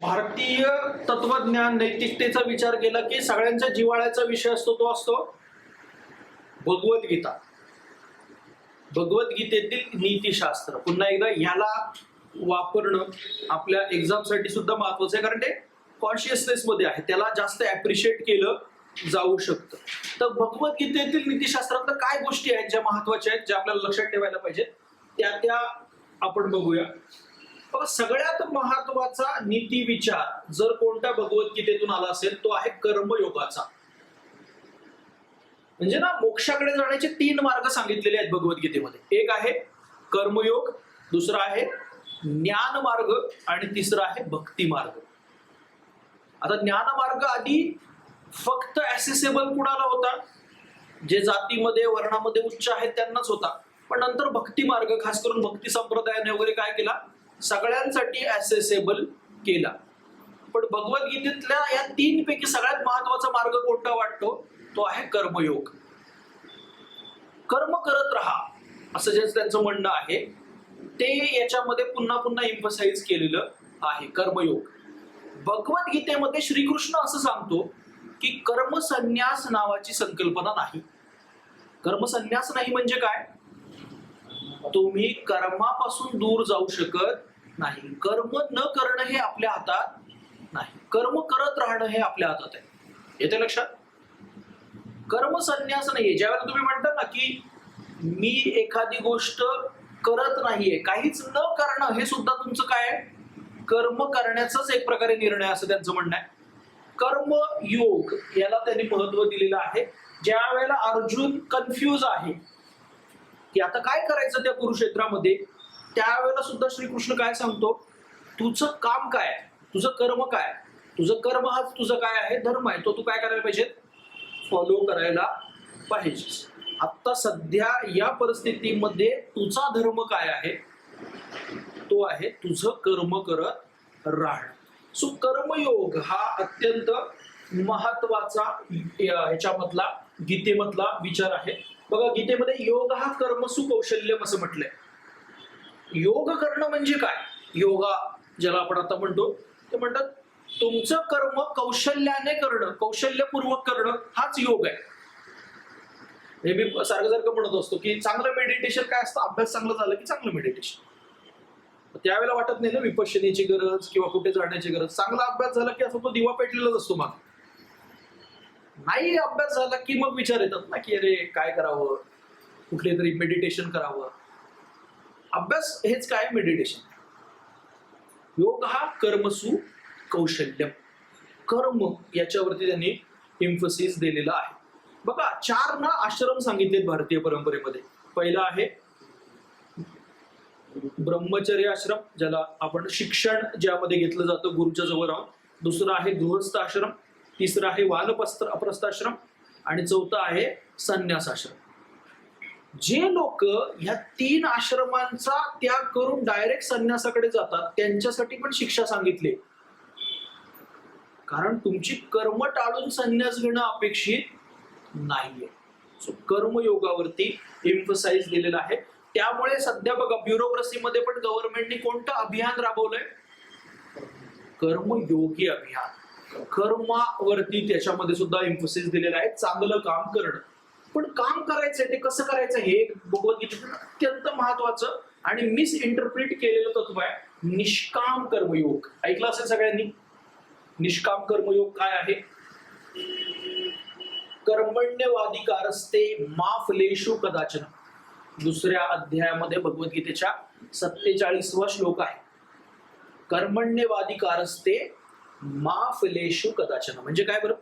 भारतीय तत्वज्ञान नैतिकतेचा विचार केला की सगळ्यांच्या जिव्हाळ्याचा विषय असतो तो असतो भगवद्गीता. भगवद्गीतेतील नीतिशास्त्र. पुन्हा एकदा ह्याला वापरणं आपल्या एक्झामसाठी सुद्धा महत्वाचं आहे, कारण ते कॉन्शियसनेस मध्ये आहे, त्याला जास्त ऍप्रिशिएट केलं जाऊ शकतं. तर भगवद्गीतेतील नीतिशास्त्रात काय गोष्टी आहेत ज्या महत्वाच्या आहेत, ज्या आपल्याला लक्षात ठेवायला पाहिजे, त्या आपण बघूया. सगळ्यात महत्वाचा नीती विचार जर कोणत्या भगवद्गीतेतून आला असेल तो आहे कर्मयोगाचा. म्हणजे ना, मोक्षाकडे जाण्याचे 3 मार्ग सांगितलेले आहेत भगवद्गीतेमध्ये. एक आहे कर्मयोग, दुसरा आहे ज्ञान मार्ग आणि तिसरा आहे भक्ती मार्ग. आता ज्ञान मार्ग आधी फक्त ऍसेसेबल कुणाला होता, जे जातीमध्ये वर्णामध्ये उच्च आहेत त्यांनाच होता. पण नंतर भक्ती मार्ग, खास करून भक्ती संप्रदायाने वगैरे काय केला, सगळ्यांसाठी ऍसेसेबल केला. पण भगवद्गीतेतल्या या 3 पैकी सगळ्यात महत्वाचा मार्ग कोणता वाटतो, तो आहे कर्मयोग. कर्म करत राहा असं जे त्यांचं म्हणणं आहे ते याच्यामध्ये पुन्हा पुन्हा एम्फसाइज केलेलं आहे. कर्मयोग. भगवद्गीतेमध्ये श्रीकृष्ण असं सांगतो की कर्मसन्यास नावाची संकल्पना नाही. कर्मसन्यास नाही म्हणजे काय, तुम्ही कर्मापासून दूर जाऊ शकत नाही. कर्म न करणं हे आपल्या हातात नाही, कर्म करत राहणं हे आपल्या हातात आहे. येते लक्षात? कर्मसन्यास नाहीये. ज्यावेळेला तुम्ही म्हणता ना की मी एखादी गोष्ट करत नाहीये, काहीच न करणं हे सुद्धा तुमचं काय आहे, कर्म करण्याचाच एक प्रकारे निर्णय, असं त्यांचं म्हणणं आहे. कर्मयोग याला त्यांनी महत्व दिलेलं आहे. ज्या वेळेला अर्जुन कन्फ्यूज आहे की आता काय करायचं त्या कुरुक्षेत्रामध्ये, त्यावेळेला सुद्धा श्रीकृष्ण काय सांगतो, तुझं काम काय, तुझं कर्म काय, तुझं कर्म हा तुझं काय आहे, धर्म आहे, तो तू काय करायला पाहिजे, फॉलो करायला पाहिजे. आता सध्या या परिस्थितीमध्ये तुझा धर्म काय आहे, तो आहे तुझं कर्म करत राहणं. सो कर्मयोग हा अत्यंत महत्वाचा ह्याच्यामधला गीतेमधला विचार आहे. बघा, गीतेमध्ये योग हा कर्मसु कौशल्यम असं म्हटलंय. योग करणं म्हणजे काय, योगा ज्याला आपण आता म्हणतो, ते म्हणतात तुमचं कर्म कौशल्याने करणं, कौशल्यपूर्वक करणं हाच योग आहे. हे मी सारखं म्हणत असतो की चांगलं मेडिटेशन काय असतं, अभ्यास चांगला झाला की चांगलं मेडिटेशन. त्यावेळेला वाटत नाही ना विपश्यनेची गरज किंवा कुठे जाण्याची गरज. चांगला अभ्यास झाला की असं तो दिवा पेटलेलाच असतो. मग नाही अभ्यास झाला की मग विचार येतात ना की अरे काय करावं, कुठले तरी मेडिटेशन करावं. अभ्यास हेच काय, मेडिटेशन. योग हा कर्मसु कौशल्यम, कर्म याच्यावरती त्यांनी एम्फसिस दिलेला आहे. बघा, 4 ना आश्रम सांगितलेत भारतीय परंपरेमध्ये. पहिला आहे ब्रह्मचर्य आश्रम, ज्याला आपण शिक्षण ज्यामध्ये घेतलं जातं गुरुच्या जवळ राहून. दुसरा आहे गृहस्थ आश्रम, तिसरा आहे वानप्रस्थाश्रम आणि चौथा आहे संन्यास आश्रम. जे लोक ह्या 3 आश्रमांचा त्याग करून डायरेक्ट संन्यासाकडे जातात त्यांच्यासाठी पण शिक्षा सांगितली, कारण तुमची कर्म टाळून संन्यास घेणं अपेक्षित नाहीये. सो कर्मयोगावरती एम्फसाइज दिलेला आहे. त्यामुळे सध्या बघा ब्युरोक्रेसीमध्ये पण गव्हर्नमेंटने कोणतं अभियान राबवलंय, कर्मयोगी अभियान. कर्मावरती त्याच्यामध्ये सुद्धा एम्फसिस दिलेला आहे, चांगलं काम करणं. पण काम करायचंय ते कसं करायचं हे भगवद्गीतेतून अत्यंत महत्वाचं आणि मिस इंटरप्रिट केलेलं तत्व आहे निष्काम कर्मयोग. ऐकलं असेल सगळ्यांनी, निष्काम कर्मयोग काय आहे. कर्मण्यवाधिकारस्ते मा फलेषु कदाचन, 2ऱ्या अध्यायामध्ये भगवद्गीतेच्या 47वा श्लोक आहे. कर्मण्यवाधिकारस्ते मा फलेषु कदाचन म्हणजे काय बरं,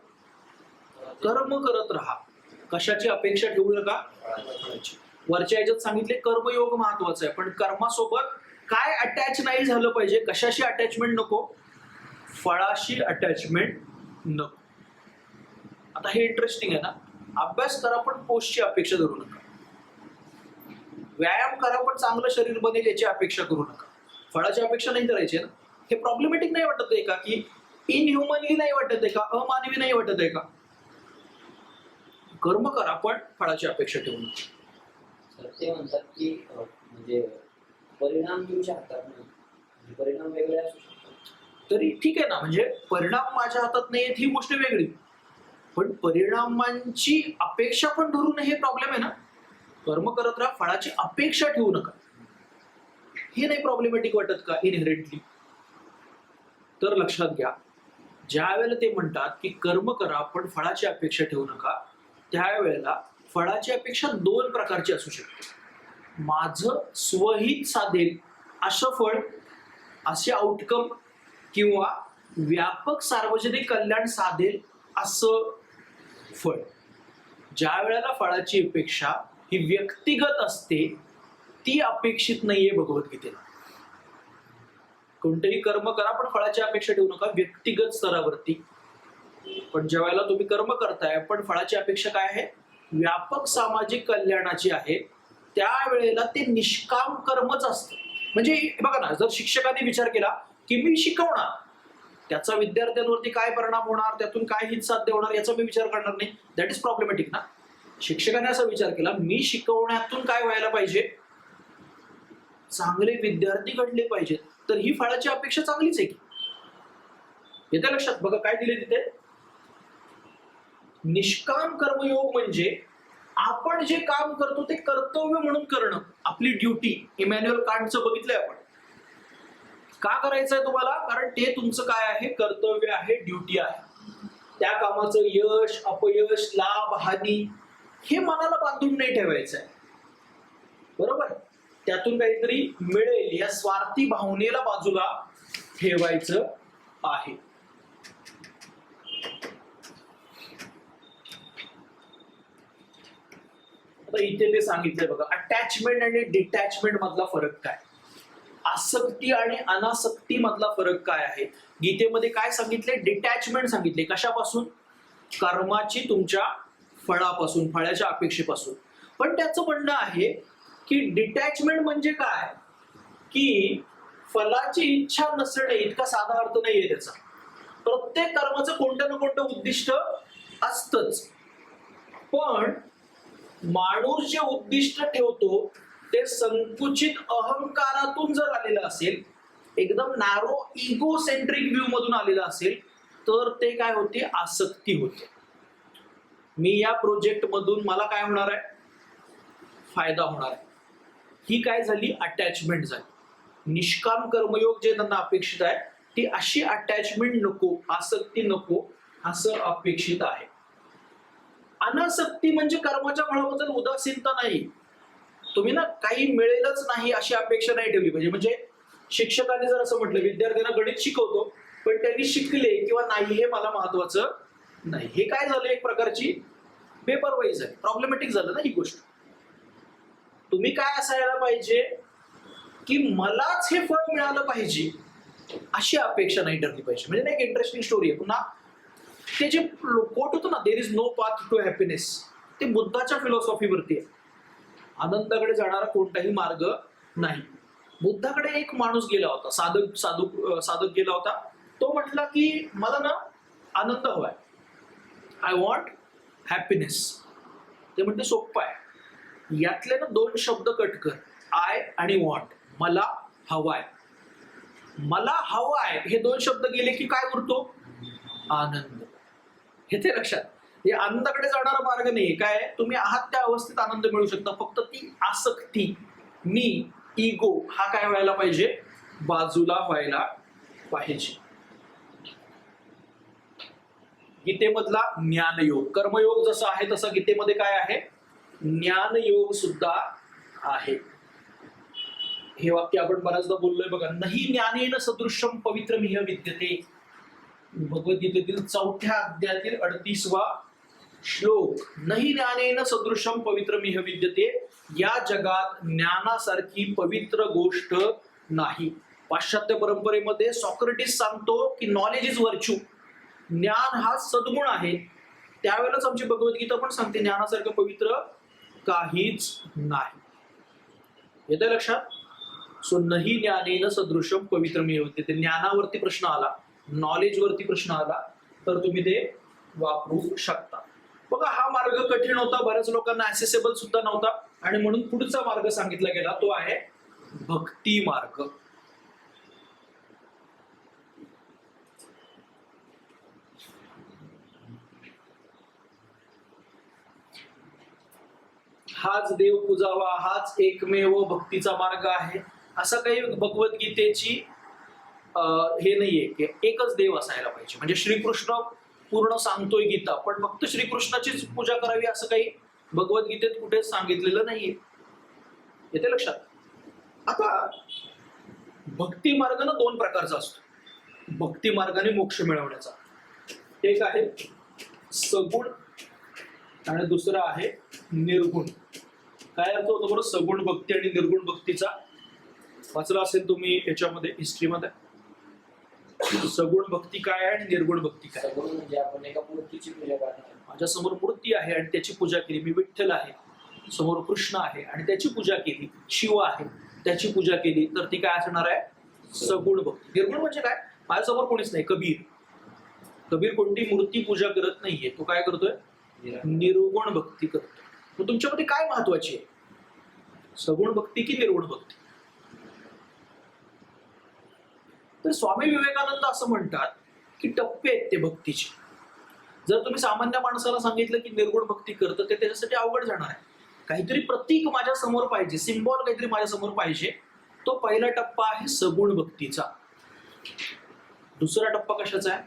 कर्म करत राहा, कशाची अपेक्षा ठेवू नका. वरच्या याच्यात सांगितले कर्मयोग महत्वाचा आहे, पण कर्मासोबत काय अटॅच नाही झालं पाहिजे, कशाशी अटॅचमेंट नको, फळाशी अटॅचमेंट नको. आता हे इंटरेस्टिंग आहे ना, अभ्यास करा पण पोस्टची अपेक्षा धरू नका, व्यायाम करा पण चांगलं शरीर बनेल याची अपेक्षा करू नका, फळाची अपेक्षा नाही करायची ना. हे प्रॉब्लेमॅटिक नाही वाटत आहे का, की इनह्युमनली नाही वाटत आहे का, अमानवी नाही वाटत आहे का. कर्म करा पण फळाची अपेक्षा ठेवू नका. ते म्हणतात की म्हणजे परिणाम तुमच्या हातात नाही, परिणाम वेगळे असू शकतात. तरी ठीक आहे ना, म्हणजे परिणाम माझ्या हातात नाही ही गोष्ट वेगळी, पण परिणामांची अपेक्षा पण धरू नये हे प्रॉब्लेम आहे ना. कर्म करत राहा, फळाची अपेक्षा ठेवू नका, हे नाही प्रॉब्लेमॅटिक वाटत का इनहेरेंटली? तर लक्षात घ्या, ज्या वेळेला ते म्हणतात की कर्म करा पण फळाची अपेक्षा ठेवू नका, त्यावेळेला फळाची अपेक्षा दोन प्रकारची असू शकते. माझं स्वहित साधेल असं फळ, असे आउटकम, किंवा व्यापक सार्वजनिक कल्याण साधेल असं फळ. ज्या वेळेला फळाची अपेक्षा ही व्यक्तिगत असते, ती अपेक्षित नाहीये भगवद्गीतेला. कोणतेही कर्म करा पण फळाची अपेक्षा ठेवू नका, व्यक्तिगत स्तरावरती. पण ज्या वेळेला तुम्ही कर्म करताय पण फळाची अपेक्षा काय आहे? व्यापक सामाजिक कल्याणाची आहे, त्यावेळेला ते निष्काम कर्मच असतं. म्हणजे बघा ना, जर शिक्षकांनी विचार केला की मी शिकवणार, त्याचा विद्यार्थ्यांवरती काय परिणाम होणार, त्यातून काय हित साध्य होणार याचा मी विचार करणार नाही, दॅट इज प्रॉब्लेमॅटिक ना. शिक्षकाने असा विचार केला, मी शिकवण्यातून काय व्हायला पाहिजे, चांगले विद्यार्थी घडले पाहिजेत, तर ही फळाची अपेक्षा चांगलीच आहे की. येते लक्षात? बघा काय दिले तिथे, निष्काम कर्मयोग म्हणजे आपण जे काम करतो ते कर्तव्य म्हणून करणं, आपली ड्युटी. इमॅन्युअल कांटचं बघितलंय आपण. का करायचंय तुम्हाला? कारण ते तुमचं काय आहे? कर्तव्य आहे, ड्युटी आहे. त्या कामाचं यश अपयश लाभ हानी हे मनाला बांधून नाही ठेवायचं आहे, बरोबर? त्यातून काहीतरी मिळेल या स्वार्थी भावनेला बाजूला ठेवायचं आहे. आता इथे ते सांगितलंय बघा, अटॅचमेंट आणि डिटॅचमेंट मधला फरक काय, आसक्ती आणि अनासक्ती मधला फरक काय आहे. गीतेमध्ये काय सांगितले? डिटॅचमेंट सांगितले. कशापासून? कर्माची तुमच्या फळापासून, फळाच्या अपेक्षेपासून. पण त्याचं म्हणणं आहे की डिटॅचमेंट म्हणजे काय, की फलाची इच्छा नसणे इतका साधा अर्थ नाहीये त्याचा. प्रत्येक कर्माचं कोणतं ना कोणतं उद्दिष्ट असतंच, पण माणूस जे उद्दिष्ट ठेवतो ते संकुचित अहंकारातून जर आलेलं असेल, एकदम नॅरो इगो सेंट्रिक व्ह्यू मधून आलेलं असेल, तर ते काय होते? आसक्ती होते. मी या प्रोजेक्ट मधून मला काय होणार आहे? फायदा होणार आहे. ही काय झाली? अटॅचमेंट झाली. निष्काम कर्मयोग जे त्यांना अपेक्षित आहे ती अशी अटॅचमेंट नको, आसक्ती नको असं अपेक्षित आहे. अनासक्ती म्हणजे कर्माच्या फळाबद्दल उदासीनता नाही. तुम्ही ना काही मिळेलच नाही अशी अपेक्षा नाही ठेवली पाहिजे. म्हणजे शिक्षकांनी जर असं म्हटलं, विद्यार्थ्यांना गणित शिकवतो पण त्यांनी शिकले किंवा नाही हे मला महत्वाचं नाही, हे काय झालं? एक प्रकारची बेपरवाई झाली, प्रॉब्लेमॅटिक झालं ना ही गोष्ट. तुम्ही काय असायला पाहिजे की मलाच हे फळ मिळालं पाहिजे अशी अपेक्षा नाही ठरली पाहिजे. म्हणजे ना एक इंटरेस्टिंग स्टोरी आहे. पुन्हा ते जे कोट होतं ना, there is no path to happiness, ते बुद्धाच्या फिलॉसॉफीवरती आहे. आनंदाकडे जाणारा कोणताही मार्ग नाही. बुद्धाकडे एक माणूस गेला होता, साधक गेला होता. तो म्हटला की मला ना आनंद हवाय, आय वॉन्ट हॅपीनेस. ते म्हणते सोप्पं आहे, यातले ना दोन शब्द कट कर, आय आणि वॉन्ट. मला हवाय. मला हवाय हे दोन शब्द गेले की काय उरतो? आनंद. हे ते लक्षात. हे आनंदाकडे जाणारा मार्ग नाही. काय? तुम्ही आहात त्या अवस्थेत आनंद मिळू शकता, फक्त ती आसक्ती, मी, इगो हा काय व्हायला पाहिजे? बाजूला व्हायला पाहिजे. गीतेमधला ज्ञानयोग, कर्मयोग जसं आहे तसं गीतेमध्ये काय आहे? ज्ञानयोग सुद्धा आहे. हे वाक्य आपण बऱ्याचदा बोललोय बघा, नाही ज्ञानेन सदृशम पवित्रमिह विद्यते. भगवद्गीतेतील 4थ्या अध्यायातील 38वा श्लोक, नाही ज्ञानेन सदृशम पवित्रमिह विद्यते. या जगात ज्ञानासारखी पवित्र गोष्ट नाही. पाश्चात्य परंपरेमध्ये सॉक्रेटिस सांगतो की नॉलेज इज व्हर्च्यू, ज्ञान हा सद्गुण आहे. त्यावेळेलाच आमची भगवद्गीता पण सांगते ज्ञानासारखं पवित्र काहीच नाही. येते लक्षात? सो नाही ज्ञानेन सदृशम पवित्रमिह विद्यते. ज्ञानावरती प्रश्न आला, नॉलेज वरती प्रश्न आला तर तुम्ही ते वापरू शकता. बघा, हा मार्ग कठीण होता, बऱ्याच लोकांना ऍसेसेबल सुद्धा नव्हता, आणि म्हणून पुढचा मार्ग सांगितला गेला, तो आहे भक्ती मार्ग. हाच देव पूजावा, हाच एकमेव भक्तीचा मार्ग आहे, असं काही भगवद्गीतेची हे नाहीये की एकच देव असायला पाहिजे. म्हणजे श्रीकृष्ण पूर्ण सांगतोय गीता, पण फक्त श्रीकृष्णाचीच पूजा करावी असं काही भगवद्गीतेत कुठेच सांगितलेलं नाहीये. येते लक्षात? आता भक्ती मार्ग ना दोन प्रकारचा असतो. भक्ती मार्गाने मोक्ष मिळवण्याचा एक आहे सगुण आणि दुसरा आहे निर्गुण. काय अर्थ होतो बरं सगुण भक्ती आणि निर्गुण भक्तीचा? वाचला असेल तुम्ही याच्यामध्ये हिस्ट्रीमध्ये. सगुण भक्ती काय आहे आणि निर्गुण भक्ती काय? सगुण म्हणजे आपण एका मूर्तीची पूजा करणार. माझ्या समोर मूर्ती आहे आणि त्याची पूजा केली, मी विठ्ठल आहे, समोर कृष्ण आहे आणि त्याची पूजा केली, शिव आहे त्याची पूजा केली, तर ती काय असणार आहे? सगुण भक्ती. निर्गुण म्हणजे काय? माझ्यासमोर कोणीच नाही, कबीर. कबीर कोणती मूर्ती पूजा करत नाहीये, तो काय करतोय? निर्गुण भक्ती करतोय. मग तुमच्यामध्ये काय महत्वाची आहे, सगुण भक्ती की निर्गुण भक्ती? तर स्वामी विवेकानंद असं म्हणतात की टप्पे आहेत ते भक्तीचे. जर तुम्ही सामान्य माणसाला सांगितलं की निर्गुण भक्ती करतं, ते त्याच्यासाठी अवघड जाणार आहे. काहीतरी प्रतीक माझ्या समोर पाहिजे, सिम्बॉल काहीतरी माझ्या समोर पाहिजे. तो पहिला टप्पा आहे सगुण भक्तीचा. दुसरा टप्पा कशाचा आहे?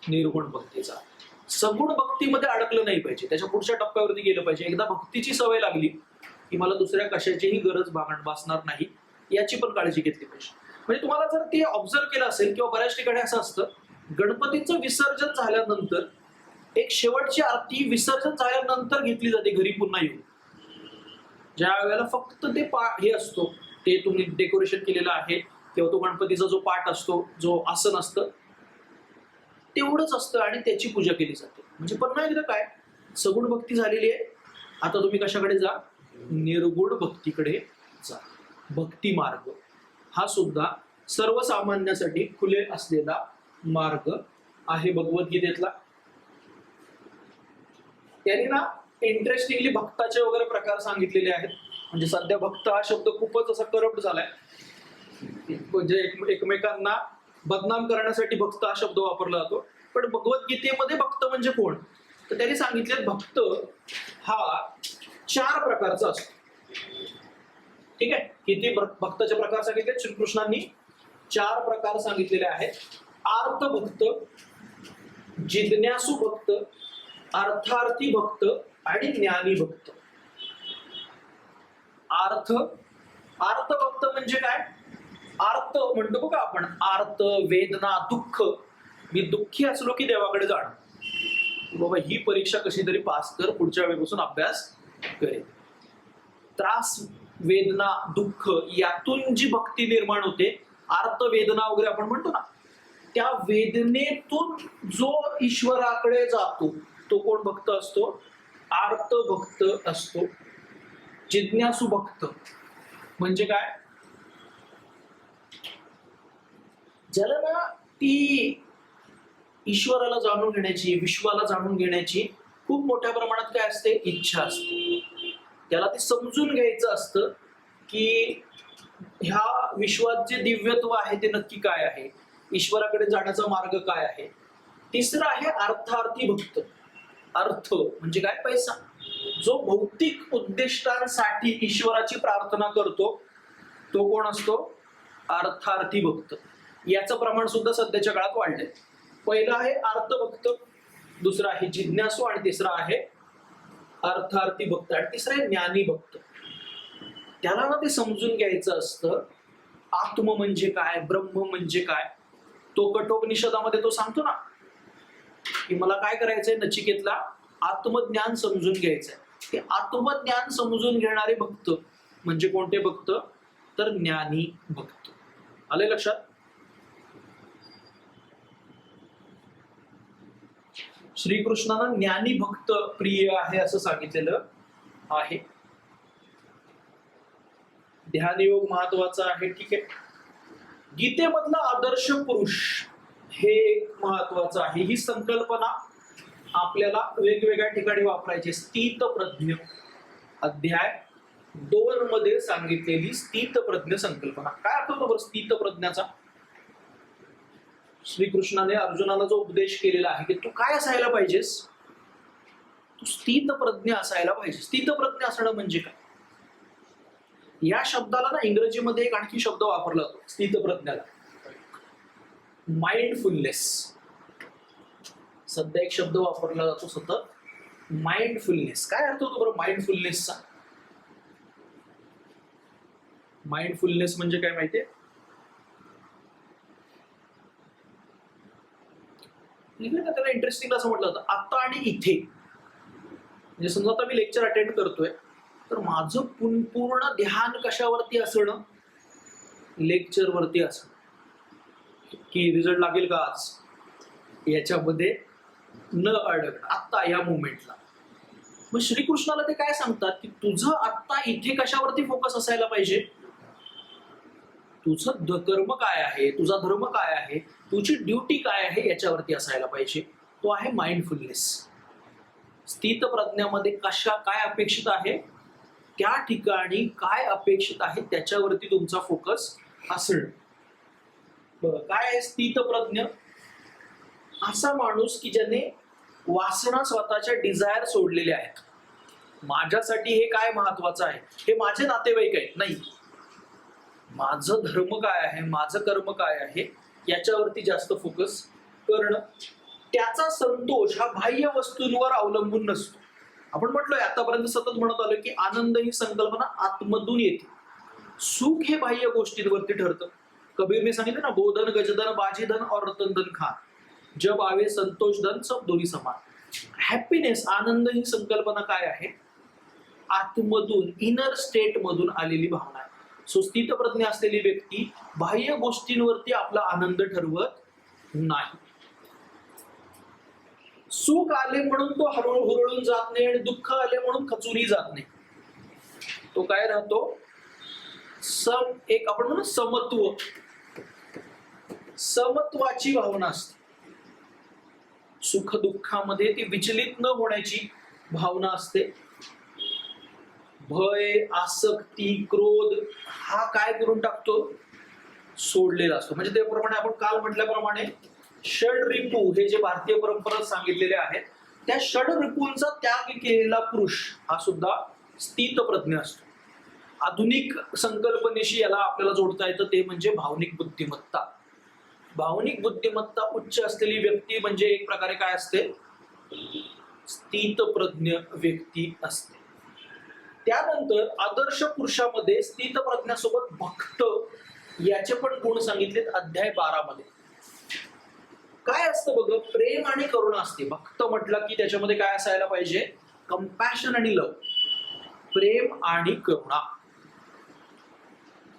निर्गुण भक्तीचा. सगुण भक्तीमध्ये अडकलं नाही पाहिजे, त्याच्या पुढच्या टप्प्यावरती गेलं पाहिजे. एकदा भक्तीची सवय लागली की मला दुसऱ्या कशाचीही गरज भासणार नाही, याची पण काळजी घेतली पाहिजे. म्हणजे तुम्हाला जर ते ऑब्झर्व केलं असेल किंवा बऱ्याच ठिकाणी असं असतं, गणपतीचं विसर्जन झाल्यानंतर एक शेवटची आरती विसर्जन झाल्यानंतर घेतली जाते घरी पुन्हा येऊन. ज्या वेळेला फक्त ते हे असतो, ते तुम्ही डेकोरेशन केलेलं आहे किंवा तो गणपतीचा जो पाठ असतो, जो आसन असतं, तेवढंच असतं आणि त्याची पूजा केली जाते. म्हणजे पुन्हा एकदा काय, सगुण भक्ती झालेली आहे, आता तुम्ही कशाकडे जा? निर्गुण भक्तीकडे जा. भक्ती मार्ग हा सुद्धा सर्वसामान्यासाठी खुले असलेला मार्ग आहे भगवद्गीतेतला. त्यांनी ना इंटरेस्टिंगली भक्ताचे वगैरे प्रकार सांगितलेले आहेत. म्हणजे सध्या भक्त हा शब्द खूपच असा करप्ट झालाय, म्हणजे एकमेकांना बदनाम करण्यासाठी भक्त हा शब्द वापरला जातो. पण भगवद्गीतेमध्ये भक्त म्हणजे कोण? तर त्यांनी सांगितले भक्त हा 4 प्रकारचा असतो. ठीक आहे, किती भक्ताचे प्रकार सांगितले? श्रीकृष्णांनी 4 प्रकार सांगितलेले आहेत. आर्त भक्त, जिज्ञासू भक्त, अर्थार्थी भक्त आणि ज्ञानी भक्त. अर्थ भक्त म्हणजे काय? आर्त म्हणतो बघा आपण, आर्त, वेदना, दुःख. मी दुःखी असलो की देवाकडे जाणं, बाबा ही परीक्षा कशी तरी पास कर, पुढच्या वेळेपासून अभ्यास करेल. त्रास, वेदना, दुःख यातून जी भक्ती निर्माण होते, आर्त वेदना वगैरे आपण म्हणतो ना, त्या वेदनेतून जो ईश्वराकडे जातो तो कोण भक्त असतो? आर्त भक्त असतो. जिज्ञासू भक्त म्हणजे काय? ज्याला ना ती ईश्वराला जाणून घेण्याची, विश्वाला जाणून घेण्याची खूप मोठ्या प्रमाणात काय असते? इच्छा असते. त्याला ते समजून घ्यायचं असतं की ह्या विश्वात जे दिव्यत्व आहे ते नक्की काय आहे, ईश्वराकडे जाण्याचा मार्ग काय आहे. तिसरं आहे अर्थार्थी भक्त. अर्थ म्हणजे काय? पैसा. जो भौतिक उद्दिष्टांसाठी ईश्वराची प्रार्थना करतो तो कोण असतो? अर्थार्थी भक्त. याचं प्रमाण सुद्धा सध्याच्या काळात वाढलंय. पहिला आहे अर्थभक्त, दुसरा आहे जिज्ञासू आणि तिसरा आहे अर्थार्थी भक्त आणि तिसरा आहे ज्ञानी भक्त. त्याला ना ते समजून घ्यायचं असतं आत्म म्हणजे काय, ब्रह्म म्हणजे काय. तो कठोपनिषदामध्ये तो सांगतो ना की मला काय करायचंय, नचिकेतला आत्मज्ञान समजून घ्यायचंय. ते आत्मज्ञान समजून घेणारे भक्त म्हणजे कोणते भक्त? तर ज्ञानी भक्त. आले लक्षात? श्रीकृष्णांना ज्ञानी भक्त प्रिय आहे असं सांगितलेलं आहे. ध्यानयोग महत्वाचा आहे. ठीक आहे, गीतेमधला आदर्श पुरुष हे महत्वाचं आहे. ही संकल्पना आपल्याला वेगवेगळ्या ठिकाणी वापरायची. स्थितप्रज्ञ अध्याय 2 मध्ये सांगितलेली स्थितप्रज्ञ संकल्पना. काय अर्थ होतो बरं स्थितप्रज्ञाचा? श्रीकृष्णाने अर्जुनाला जो उपदेश केलेला आहे की तू काय असायला पाहिजेस? तू स्थितप्रज्ञ असायला पाहिजे. स्थितप्रज्ञ असणं म्हणजे काय? या शब्दाला ना इंग्रजीमध्ये एक आणखी शब्द वापरला जातो स्थितप्रज्ञाला, माइंडफुलनेस. सध्या एक शब्द वापरला जातो सतत, माइंडफुलनेस. काय अर्थ होतो बरं माइंडफुलनेसचा? माइंडफुलनेस म्हणजे काय माहितीये? त्याला इंटरेस्टिंग असं म्हटलं जातं आता आणि इथे. म्हणजे समजा आता मी लेक्चर अटेंड करतोय तर माझं पूर्ण ध्यान कशावरती असणं? लेक्चर वरती असणं. की रिझल्ट लागेल का आज याच्यामध्ये न अडकणं आत्ता या मुवमेंटला. मग श्रीकृष्णाला ते काय सांगतात की तुझं आत्ता इथे कशावरती फोकस असायला पाहिजे? तुझं कर्म काय आहे, तुझा धर्म काय आहे, तुझी ड्युटी काय आहे याच्यावरती असायला पाहिजे. तो आहे माइंडफुलनेस. स्थित प्रज्ञामध्ये काय अपेक्षित आहे, त्या ठिकाणी काय अपेक्षित आहे त्याच्यावरती तुमचा फोकस असणं. काय आहे स्थित प्रज्ञ? असा माणूस की ज्याने वासना स्वतःच्या डिझायर सोडलेल्या आहेत. माझ्यासाठी हे काय महत्वाचं आहे, हे माझे नातेवाईक आहेत नाही, माझं धर्म काय आहे, माझं कर्म काय आहे याच्यावरती जास्त फोकस करणं. त्याचा संतोष हा बाह्य वस्तूंवर अवलंबून नसतो. आपण म्हटलोय आतापर्यंत सतत म्हणत आलोय की आनंद ही संकल्पना आतमधून येते. सुख हे बाह्य गोष्टींवरती ठरतं. कबीरने सांगितलं ना, गोधन गजधन बाजीधन और रतन धन खान, जब आवे संतोष धन सब दोन्ही समान. हॅपीनेस आनंद ही संकल्पना काय आहे? आतमधून इनर स्टेट मधून आलेली भावना आहे. सो स्थितप्रज्ञ असलेली व्यक्ती बाह्य गोष्टींवरती आपला आनंद ठरवत नाही. सुख आले म्हणून तो हुरळून जात नाही आणि दुःख आले म्हणून खचूनही जात नाही. तो काय राहतो? एक आपण म्हणू समत्व, समत्वाची भावना असते. सुख दुःखामध्ये ती विचलित न होण्याची भावना असते. भय, आसक्ती, क्रोध हा काय करून टाकतो? सोडलेला असतो. म्हणजे त्याप्रमाणे आपण काल म्हटल्याप्रमाणे षड रिपू हे जे भारतीय परंपरेत सांगितलेले आहेत, त्या षड रिपूंचा त्याग केलेला पुरुष हा सुद्धा स्थितप्रज्ञ असतो. आधुनिक संकल्पनेशी याला आपल्याला जोडता येतं ते म्हणजे भावनिक बुद्धिमत्ता. भावनिक बुद्धिमत्ता उच्च असलेली व्यक्ती म्हणजे एक प्रकारे काय असते? स्थितप्रज्ञ व्यक्ती असते. त्यानंतर आदर्श पुरुषामध्ये स्थितप्रज्ञासोबत भक्त याचे पण गुण सांगितलेत अध्याय 12 मध्ये. काय असतं बघ, प्रेम आणि करुणा असते. भक्त म्हटलं की त्याच्यामध्ये काय असायला पाहिजे? कंपॅशन आणि लव, प्रेम आणि करुणा.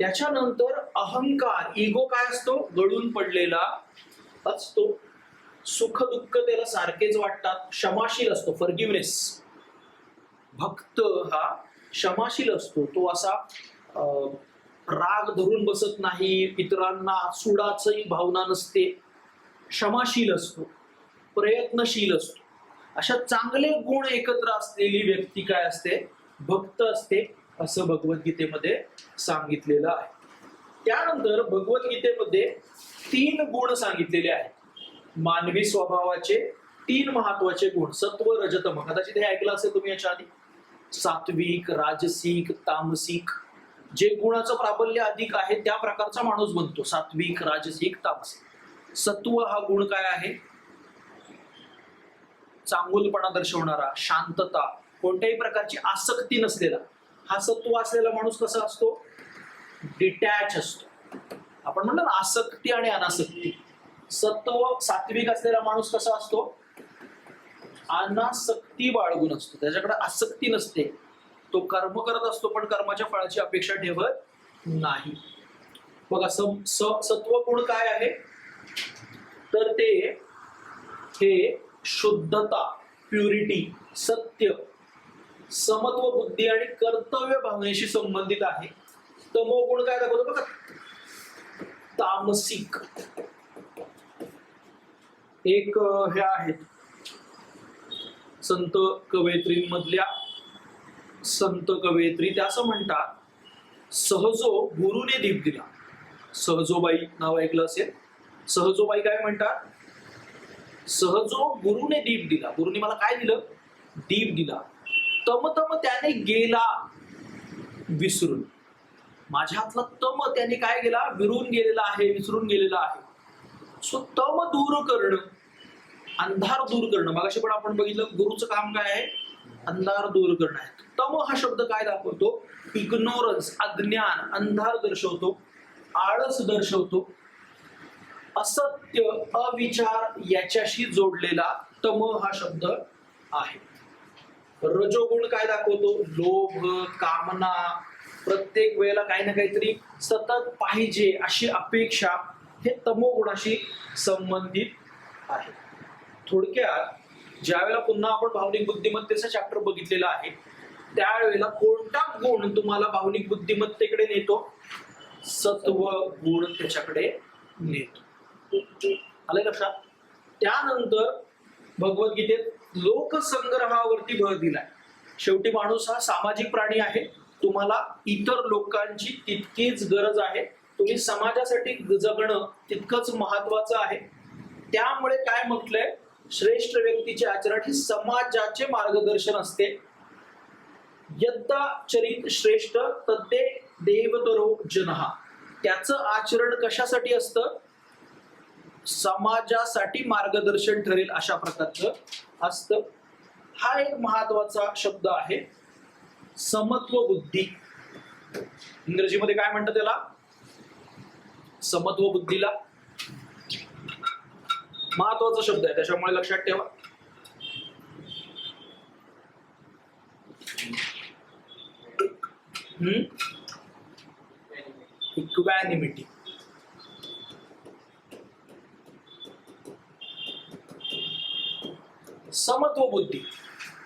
त्याच्यानंतर अहंकार, इगो काय असतो? गळून पडलेला असतो. सुख दुःख त्याला सारखेच वाटतात. क्षमाशील असतो, फॉरगिव्हनेस. भक्त हा क्षमाशील असतो. तो असा राग धरून बसत नाही, इतरांना सुडाची भावना नसते, क्षमाशील असतो, प्रयत्नशील असतो. अशा चांगले गुण एकत्र असलेली व्यक्ती काय असते? भक्त असते, असं भगवद्गीतेमध्ये सांगितलेलं आहे. त्यानंतर भगवद्गीतेमध्ये 3 गुण सांगितलेले आहेत मानवी स्वभावाचे. 3 महत्वाचे गुण, सत्व रजतम. कदाचित हे ऐकलं असेल तुम्ही याच्या आधी. सात्विक, राजसिक, तामसिक. जे गुणाचं प्राबल्य अधिक आहे त्या प्रकारचा माणूस बनतो. सात्विक, राजसिक, तामसिक. सत्व हा गुण काय आहे? चांगुलपणा दर्शवणारा, शांतता, कोणत्याही प्रकारची आसक्ती नसलेला. हा सत्व असलेला माणूस कसा असतो? डिटॅच असतो. आपण म्हणतो ना आसक्ती आणि अनासक्ती. सत्व सात्विक असलेला माणूस कसा असतो? अनासक्ती बाळगून असतो, त्याच्याकडे आसक्ती नसते. तो कर्म करत असतो पण कर्माच्या फळाची अपेक्षा ठेवत नाही. बघा सत्व गुण काय आहे? तर ते हे शुद्धता, प्युरिटी, सत्य, समत्व बुद्धी आणि कर्तव्य भावनेशी संबंधित आहे. तमो गुण काय दाखवतो बघा? तामसिक. एक हे आहेत संत कवयित्रींमधल्या संत कवयित्री, त्या असं म्हणतात, सहजो गुरुने दीप दिला. सहजोबाई नाव ऐकलं असेल. सहजोबाई काय म्हणतात? सहजो गुरुने दीप दिला. गुरुने मला काय दिलं? दीप दिला, तम तम त्याने गेला विसरून. माझ्या हातला तम त्याने काय गेला, विरून गेलेला आहे, विसरून गेलेला आहे. सो तम दूर करणं, अंधार दूर करणं. मगाशी पण आपण बघितलं गुरुचं काम काय आहे, अंधार दूर करणं आहे. तम हा शब्द काय दाखवतो, इग्नोरन्स, अज्ञान, अंधार दर्शवतो, आळस दर्शवतो. असत्य, अविचार याच्याशी जोडलेला तम हा शब्द आहे. रजोगुण काय दाखवतो, लोभ, कामना, प्रत्येक वेळेला काही ना काहीतरी सतत पाहिजे अशी अपेक्षा, हे तमोगुणाशी संबंधित आहे. थोडक्यात ज्यावेळेला पुन्हा आपण भावनिक बुद्धिमत्तेचा चॅप्टर बघितलेला आहे, त्यावेळेला कोणता गुण तुम्हाला भावनिक बुद्धिमत्तेकडे नेतो, सत्व गुण त्याच्याकडे नेतो. आलंय लक्षात. त्यानंतर भगवद्गीतेत लोकसंग्रहावरती भर दिलाय. शेवटी माणूस हा सामाजिक प्राणी आहे. तुम्हाला इतर लोकांची तितकीच गरज आहे. तुम्ही समाजासाठी जगणं तितकंच महत्वाचं आहे. त्यामुळे काय म्हटलंय, श्रेष्ठ व्यक्तीचे आचरण हे समाजाचे मार्गदर्शन असते. यद्दाचरित श्रेष्ठ तद्दे देवतरो जनहा. त्याचं आचरण कशासाठी असतं, समाजासाठी मार्गदर्शन ठरेल अशा प्रकारचं असतं. हा एक महत्वाचा शब्द आहे, समत्व बुद्धी. इंग्रजीमध्ये काय म्हणतात त्याला, समत्व बुद्धीला. महत्वाचा शब्द आहे, त्याच्यामुळे लक्षात ठेवा. इक्वॅनिमिटी. समत्व बुद्धी.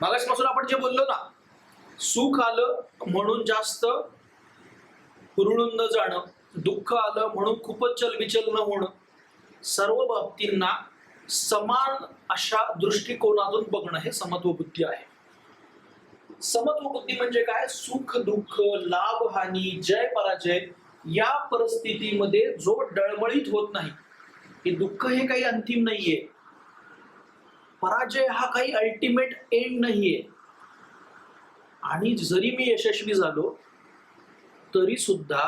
मागासपासून आपण जे बोललो ना, सुख आलं म्हणून जास्त हुरळून न जाणं, दुःख आलं म्हणून खूपच चलबिचल न होणं, सर्व बाबतींना समान अशा दृष्टिकोनातून बघणं हे समत्व बुद्धी आहे. समत्व बुद्धी म्हणजे काय, सुख दुःख, लाभ हानी, जय पराजय या परिस्थितीमध्ये जो डळमळीत होत नाही. हे दुःख हे काही अंतिम नाहीये, पराजय हा काही अल्टिमेट एंड नाहीये, आणि जरी मी यशस्वी झालो तरी सुद्धा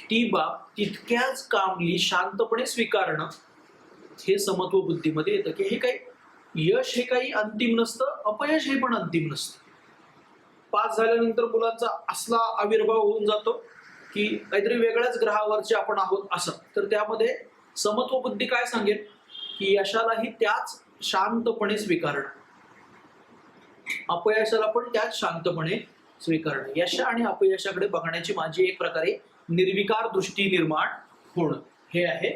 ती बाब तितक्याच कामली शांतपणे स्वीकारणं हे समत्व बुद्धीमध्ये येतं. की हे काही यश हे काही अंतिम नसतं, अपयश हे पण अंतिम नसतं. पास झाल्यानंतर मुलांचा असला आविर्भाव होऊन जातो की काहीतरी वेगळ्याच ग्रहावरचे आपण आहोत असं, तर त्यामध्ये समत्व बुद्धी काय सांगेल की यशालाही त्याच शांतपणे स्वीकारणं, अपयशाला पण त्याच शांतपणे स्वीकारणं. यश आणि अपयशाकडे बघण्याची माझी एक प्रकारे निर्विकार दृष्टी निर्माण होणं, हे आहे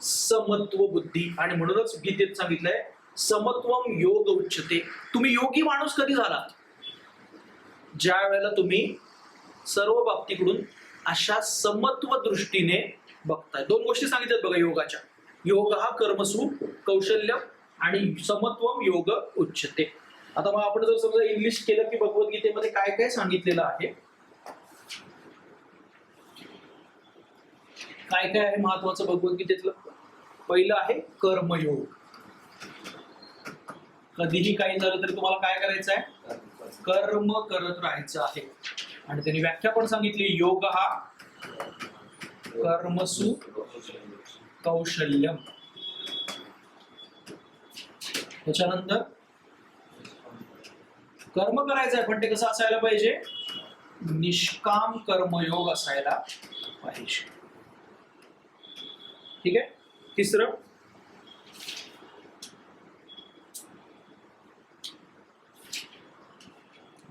समत्व बुद्धी. आणि म्हणूनच गीतेत सांगितलंय समत्वम योग उच्यते. तुम्ही योगी माणूस कधी झालात, ज्या वेळेला तुम्ही सर्व बाबतीकडून अशा समत्व दृष्टीने बघताय. दोन गोष्टी सांगितल्यात बघा योगाच्या. योग हा कर्मसु कौशल्य आणि समत्वम योग उच्यते. आता मग आपण जर समजा इंग्लिश केलं की भगवद्गीतेमध्ये काय काय सांगितलेलं आहे, काय काय आहे महत्वाचं भगवद्गीतेतलं. पहिलं आहे कर्मयोग. कधीही काही झालं तरी तुम्हाला काय करायचं आहे, कर्म करत राहायचं आहे. आणि त्यांनी व्याख्या पण सांगितली, योग हा कर्मसु कौशल्यम. त्याच्यानंतर कर्म करायचं आहे, पण ते कसं असायला पाहिजे, निष्काम कर्मयोग असायला पाहिजे. ठीक आहे. तिसरं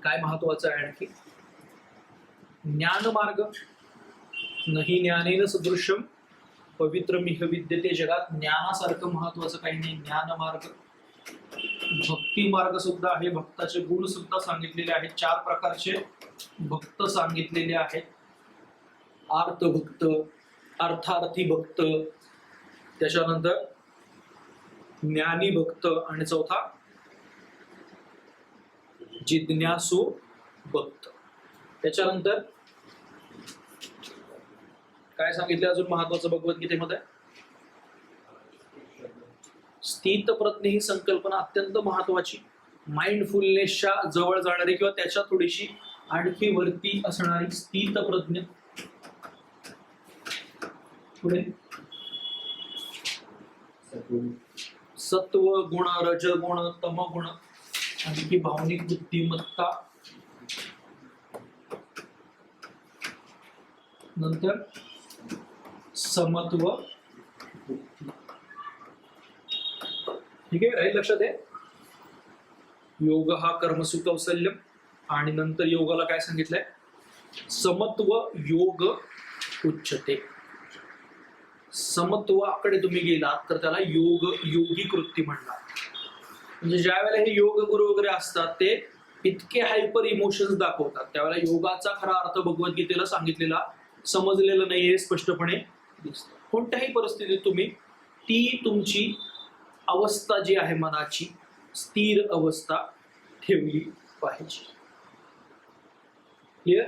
काय महत्वाचं आहे आणखी, ज्ञानमार्ग. नाही ज्ञानेन सदृश्यम पवित्रमिह विद्यते जगात. ज्ञानासारखं महत्वाचं काही नाही. ज्ञानमार्ग. भक्ती मार्ग सुद्धा आहे. भक्ताचे गुण सुद्धा सांगितलेले आहेत. 4 प्रकारचे भक्त सांगितलेले आहेत. आर्तभक्त, अर्थार्थी भक्त, त्याच्यानंतर ज्ञानी भक्त, आणि चौथा जिज्ञासू भक्त. त्याच्यानंतर काय सांगितलं अजून महत्वाचं भगवद्गीतेमध्ये, स्थित प्रज्ञ ही संकल्पना अत्यंत महत्वाची. माइंडफुलनेसच्या जवळ जाणारी किंवा त्याच्या थोडीशी आणखी वरती असणारी स्थित प्रज्ञ. पुढे सत्व गुण, रजगुण, तमगुण, आणखी भावनिक बुद्धिमत्ता, नंतर समत्व. ठीक आहे, राहील लक्षात आहे. योग हा कर्मसु कौशल्यम, आणि नंतर योगाला काय सांगितलंय? समत्व योग उच्चते. समत्वाकडे तुम्ही गेलात तर त्याला योग, योगी कृती म्हणणार. म्हणजे ज्या वेळेला हे योग गुरु वगैरे असतात ते इतके हायपर इमोशन्स दाखवतात, त्यावेळेला योगाचा खरा अर्थ भगवद्गीतेला सांगितलेला समजलेला नाही हे स्पष्टपणे दिसतं. कोणत्याही परिस्थितीत तुम्ही ती तुमची अवस्था जी आहे मनाची स्थिर अवस्था ठेवली पाहिजे. क्लिअर?